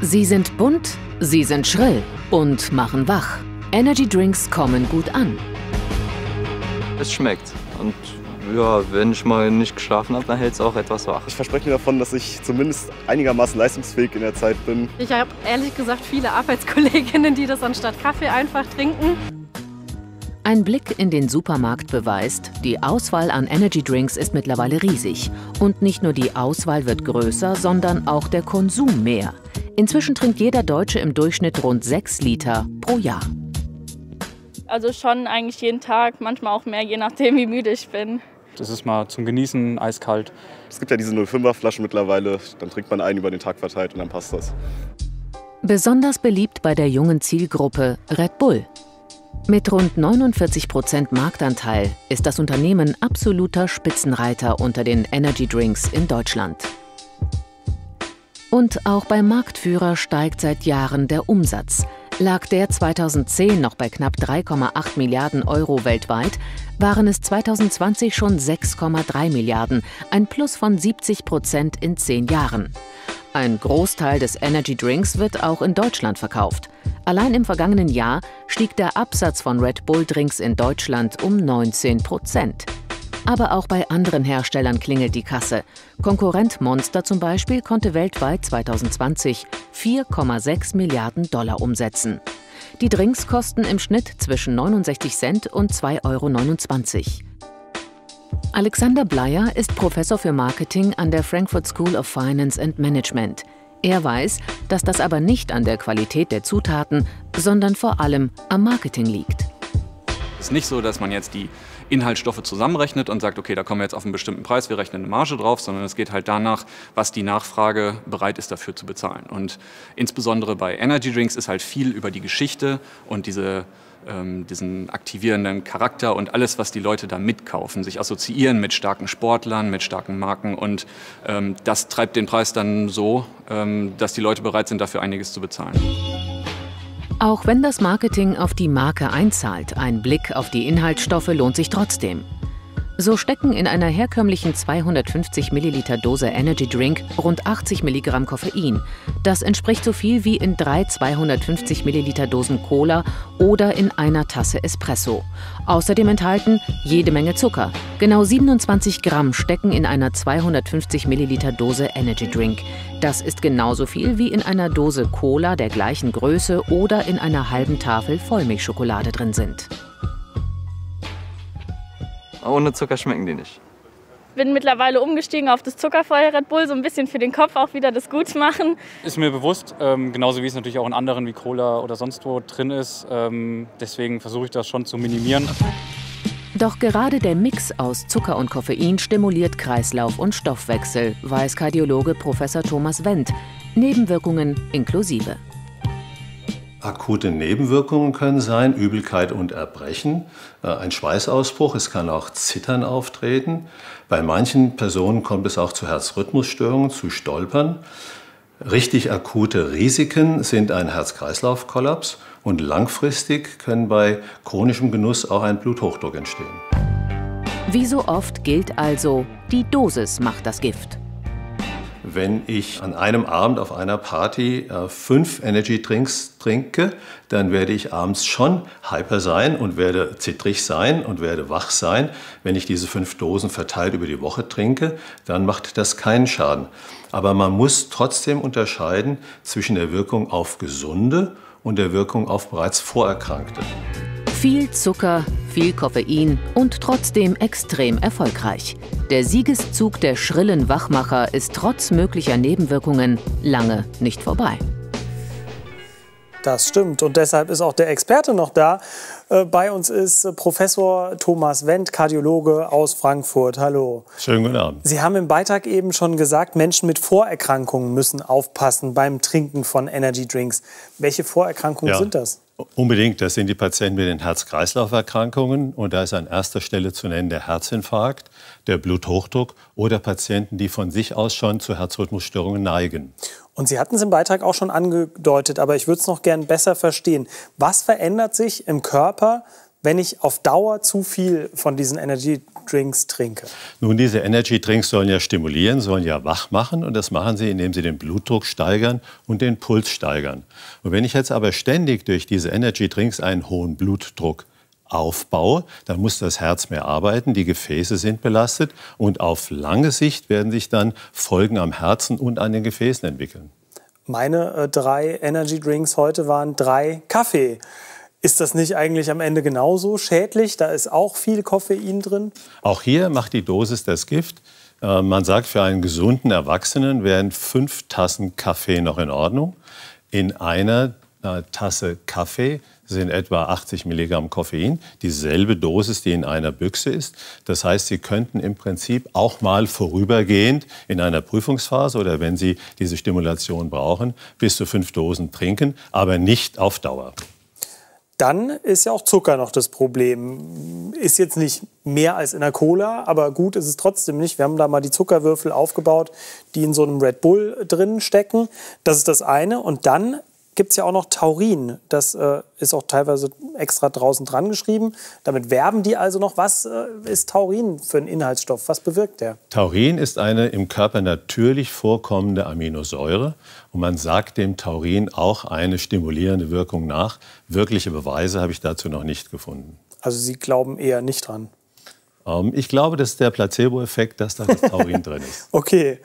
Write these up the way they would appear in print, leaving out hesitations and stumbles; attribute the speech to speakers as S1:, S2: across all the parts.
S1: Sie sind bunt, sie sind schrill und machen wach. Energy Drinks kommen gut an.
S2: Es schmeckt und ja, wenn ich mal nicht geschlafen habe, dann hält es auch etwas wach.
S3: Ich verspreche mir davon, dass ich zumindest einigermaßen leistungsfähig in der Zeit bin.
S4: Ich habe ehrlich gesagt viele Arbeitskolleginnen, die das anstatt Kaffee einfach trinken.
S1: Ein Blick in den Supermarkt beweist, die Auswahl an Energy Drinks ist mittlerweile riesig. Und nicht nur die Auswahl wird größer, sondern auch der Konsum mehr. Inzwischen trinkt jeder Deutsche im Durchschnitt rund 6 Liter pro Jahr.
S5: Also schon eigentlich jeden Tag, manchmal auch mehr, je nachdem wie müde ich bin.
S6: Das ist mal zum Genießen, eiskalt.
S3: Es gibt ja diese 0,5er Flaschen mittlerweile, dann trinkt man einen über den Tag verteilt und dann passt das.
S1: Besonders beliebt bei der jungen Zielgruppe Red Bull. Mit rund 49% Marktanteil ist das Unternehmen absoluter Spitzenreiter unter den Energy Drinks in Deutschland. Und auch beim Marktführer steigt seit Jahren der Umsatz. Lag der 2010 noch bei knapp 3,8 Milliarden Euro weltweit, waren es 2020 schon 6,3 Milliarden, ein Plus von 70% in 10 Jahren. Ein Großteil des Energy Drinks wird auch in Deutschland verkauft. Allein im vergangenen Jahr stieg der Absatz von Red Bull Drinks in Deutschland um 19%. Aber auch bei anderen Herstellern klingelt die Kasse. Konkurrent Monster zum Beispiel konnte weltweit 2020 4,6 Milliarden Dollar umsetzen. Die Drinks kosten im Schnitt zwischen 69 Cent und 2,29 Euro. Alexander Bleier ist Professor für Marketing an der Frankfurt School of Finance and Management. Er weiß, dass das aber nicht an der Qualität der Zutaten, sondern vor allem am Marketing liegt.
S6: Es ist nicht so, dass man jetzt die Inhaltsstoffe zusammenrechnet und sagt, okay, da kommen wir jetzt auf einen bestimmten Preis, wir rechnen eine Marge drauf, sondern es geht halt danach, was die Nachfrage bereit ist dafür zu bezahlen. Und insbesondere bei Energy Drinks ist halt viel über die Geschichte und diesen aktivierenden Charakter und alles, was die Leute da mitkaufen, sich assoziieren mit starken Sportlern, mit starken Marken und das treibt den Preis dann so, dass die Leute bereit sind, dafür einiges zu bezahlen.
S1: Auch wenn das Marketing auf die Marke einzahlt, ein Blick auf die Inhaltsstoffe lohnt sich trotzdem. So stecken in einer herkömmlichen 250 Milliliter Dose Energy Drink rund 80 Milligramm Koffein. Das entspricht so viel wie in 3 250 Milliliter Dosen Cola oder in einer Tasse Espresso. Außerdem enthalten jede Menge Zucker. Genau 27 Gramm stecken in einer 250 Milliliter Dose Energy Drink. Das ist genauso viel wie in einer Dose Cola der gleichen Größe oder in einer halben Tafel Vollmilchschokolade drin sind.
S2: Ohne Zucker schmecken die nicht.
S5: Bin mittlerweile umgestiegen auf das zuckerfreie Red Bull, so ein bisschen für den Kopf auch wieder das gut machen.
S6: Ist mir bewusst, genauso wie es natürlich auch in anderen wie Cola oder sonst wo drin ist. Deswegen versuche ich das schon zu minimieren.
S1: Doch gerade der Mix aus Zucker und Koffein stimuliert Kreislauf und Stoffwechsel, weiß Kardiologe Professor Thomas Wendt, Nebenwirkungen inklusive.
S7: Akute Nebenwirkungen können sein Übelkeit und Erbrechen, ein Schweißausbruch, es kann auch Zittern auftreten. Bei manchen Personen kommt es auch zu Herzrhythmusstörungen, zu Stolpern. Richtig akute Risiken sind ein Herz-Kreislauf-Kollaps und langfristig können bei chronischem Genuss auch ein Bluthochdruck entstehen.
S1: Wie so oft gilt also, die Dosis macht das Gift.
S7: Wenn ich an einem Abend auf einer Party 5 Energy Drinks trinke, dann werde ich abends schon hyper sein und werde zittrig sein und werde wach sein. Wenn ich diese 5 Dosen verteilt über die Woche trinke, dann macht das keinen Schaden. Aber man muss trotzdem unterscheiden zwischen der Wirkung auf Gesunde und der Wirkung auf bereits Vorerkrankte.
S1: Viel Zucker, viel Koffein und trotzdem extrem erfolgreich. Der Siegeszug der schrillen Wachmacher ist trotz möglicher Nebenwirkungen lange nicht vorbei.
S8: Das stimmt und deshalb ist auch der Experte noch da. Bei uns ist Professor Thomas Wendt, Kardiologe aus Frankfurt. Hallo.
S7: Schönen guten Abend.
S8: Sie haben im Beitrag eben schon gesagt, Menschen mit Vorerkrankungen müssen aufpassen beim Trinken von Energy Drinks. Welche Vorerkrankungen sind das?
S7: Unbedingt, das sind die Patienten mit den Herz-Kreislauf-Erkrankungen und da ist an erster Stelle zu nennen der Herzinfarkt, der Bluthochdruck oder Patienten, die von sich aus schon zu Herzrhythmusstörungen neigen.
S8: Und Sie hatten es im Beitrag auch schon angedeutet, aber ich würde es noch gern besser verstehen. Was verändert sich im Körper, wenn ich auf Dauer zu viel von diesen Energy-Drinks trinke?
S7: Nun, diese Energy-Drinks sollen ja stimulieren, sollen ja wach machen. Und das machen sie, indem sie den Blutdruck steigern und den Puls steigern. Und wenn ich jetzt aber ständig durch diese Energy-Drinks einen hohen Blutdruck aufbaue, dann muss das Herz mehr arbeiten, die Gefäße sind belastet und auf lange Sicht werden sich dann Folgen am Herzen und an den Gefäßen entwickeln.
S8: Meine 3 Energy-Drinks heute waren 3 Kaffee. Ist das nicht eigentlich am Ende genauso schädlich? Da ist auch viel Koffein drin.
S7: Auch hier macht die Dosis das Gift. Man sagt, für einen gesunden Erwachsenen wären 5 Tassen Kaffee noch in Ordnung. In einer Tasse Kaffee sind etwa 80 Milligramm Koffein, dieselbe Dosis, die in einer Büchse ist. Das heißt, Sie könnten im Prinzip auch mal vorübergehend in einer Prüfungsphase oder wenn Sie diese Stimulation brauchen, bis zu 5 Dosen trinken, aber nicht auf Dauer.
S8: Dann ist ja auch Zucker noch das Problem. Ist jetzt nicht mehr als in der Cola, aber gut ist es trotzdem nicht. Wir haben da mal die Zuckerwürfel aufgebaut, die in so einem Red Bull drin stecken. Das ist das eine. Und dann gibt es ja auch noch Taurin. Das ist auch teilweise extra draußen dran geschrieben. Damit werben die also noch. Was ist Taurin für ein Inhaltsstoff? Was bewirkt der?
S7: Taurin ist eine im Körper natürlich vorkommende Aminosäure. Und man sagt dem Taurin auch eine stimulierende Wirkung nach. Wirkliche Beweise habe ich dazu noch nicht gefunden.
S8: Also Sie glauben eher nicht dran?
S7: Ich glaube, das ist der Placebo-Effekt, dass da das Taurin drin ist.
S8: Okay.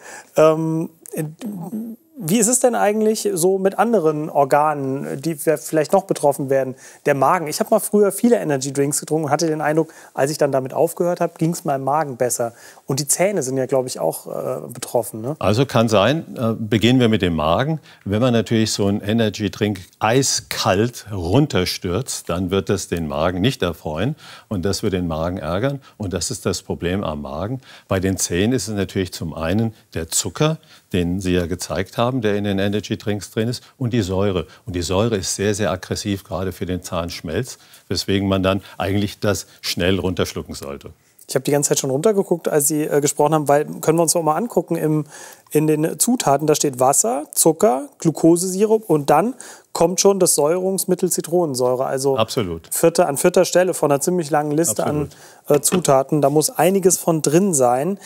S8: Wie ist es denn eigentlich so mit anderen Organen, die vielleicht noch betroffen werden? Der Magen. Ich habe mal früher viele Energy-Drinks getrunken und hatte den Eindruck, als ich dann damit aufgehört habe, ging es meinem Magen besser. Und die Zähne sind ja, glaube ich, auch betroffen. Ne?
S7: Also kann sein. Beginnen wir mit dem Magen. Wenn man natürlich so einen Energy-Drink eiskalt runterstürzt, dann wird das den Magen nicht erfreuen. Und das wird den Magen ärgern. Und das ist das Problem am Magen. Bei den Zähnen ist es natürlich zum einen der Zucker, den Sie ja gezeigt haben, der in den Energy-Drinks drin ist, und die Säure. Und die Säure ist sehr, sehr aggressiv, gerade für den Zahnschmelz, weswegen man dann eigentlich das schnell runterschlucken sollte.
S8: Ich habe die ganze Zeit schon runtergeguckt, als Sie gesprochen haben, weil können wir uns auch mal angucken in den Zutaten. Da steht Wasser, Zucker, Glukosesirup und dann kommt schon das Säurungsmittel Zitronensäure. Also
S7: absolut.
S8: An vierter Stelle von einer ziemlich langen Liste an Zutaten. Da muss einiges von drin sein.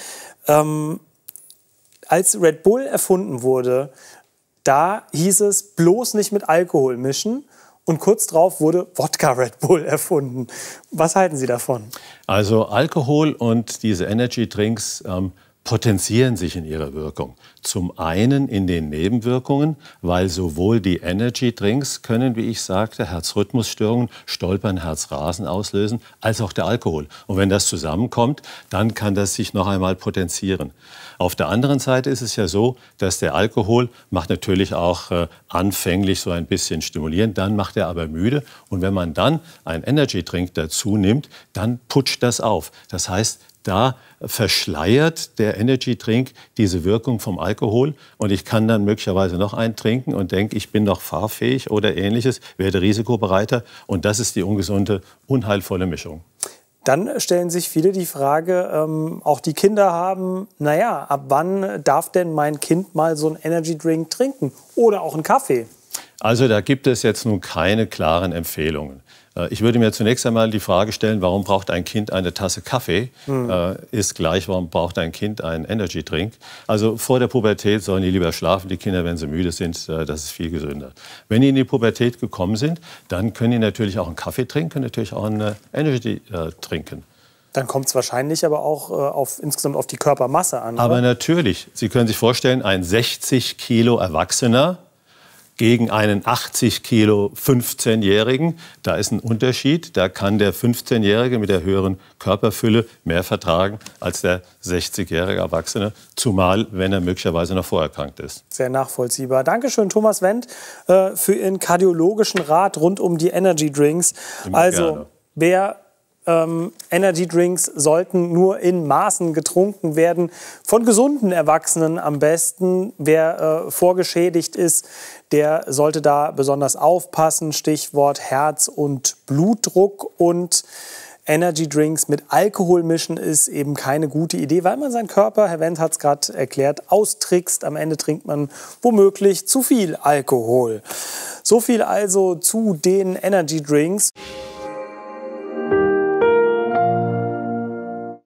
S8: Als Red Bull erfunden wurde, da hieß es bloß nicht mit Alkohol mischen. Und kurz darauf wurde Wodka Red Bull erfunden. Was halten Sie davon?
S7: Also Alkohol und diese Energy-Drinks potenzieren sich in ihrer Wirkung. Zum einen in den Nebenwirkungen, weil sowohl die Energy-Drinks können, wie ich sagte, Herzrhythmusstörungen, Stolpern, Herzrasen auslösen, als auch der Alkohol. Und wenn das zusammenkommt, dann kann das sich noch einmal potenzieren. Auf der anderen Seite ist es ja so, dass der Alkohol macht natürlich auch anfänglich so ein bisschen stimulieren, dann macht er aber müde. Und wenn man dann einen Energy-Drink dazu nimmt, dann putscht das auf. Das heißt, da verschleiert der Energy-Drink diese Wirkung vom Alkohol und ich kann dann möglicherweise noch einen trinken und denke, ich bin noch fahrfähig oder Ähnliches, werde risikobereiter und das ist die ungesunde, unheilvolle Mischung.
S8: Dann stellen sich viele die Frage, auch die Kinder haben, naja, ab wann darf denn mein Kind mal so einen Energy-Drink trinken oder auch einen Kaffee?
S7: Also da gibt es jetzt nun keine klaren Empfehlungen. Ich würde mir zunächst einmal die Frage stellen, warum braucht ein Kind eine Tasse Kaffee? Ist gleich, warum braucht ein Kind einen Energy-Drink? Also vor der Pubertät sollen die lieber schlafen, die Kinder, wenn sie müde sind, das ist viel gesünder. Wenn die in die Pubertät gekommen sind, dann können die natürlich auch einen Kaffee trinken, natürlich auch einen Energy trinken.
S8: Dann kommt es wahrscheinlich aber auch insgesamt auf die Körpermasse an.
S7: Aber
S8: oder?
S7: Natürlich, Sie können sich vorstellen, ein 60 Kilo Erwachsener gegen einen 80 Kilo 15-Jährigen, da ist ein Unterschied. Da kann der 15-Jährige mit der höheren Körperfülle mehr vertragen als der 60-jährige Erwachsene, zumal wenn er möglicherweise noch vorerkrankt ist.
S8: Sehr nachvollziehbar. Dankeschön, Thomas Wendt, für Ihren kardiologischen Rat rund um die Energy Drinks. Also, wer Energy Drinks sollten nur in Maßen getrunken werden, von gesunden Erwachsenen am besten. Wer vorgeschädigt ist, der sollte da besonders aufpassen. Stichwort Herz- und Blutdruck. Und Energy Drinks mit Alkohol mischen ist eben keine gute Idee, weil man seinen Körper, Herr Wendt hat es gerade erklärt, austrickst. Am Ende trinkt man womöglich zu viel Alkohol. So viel also zu den Energy Drinks.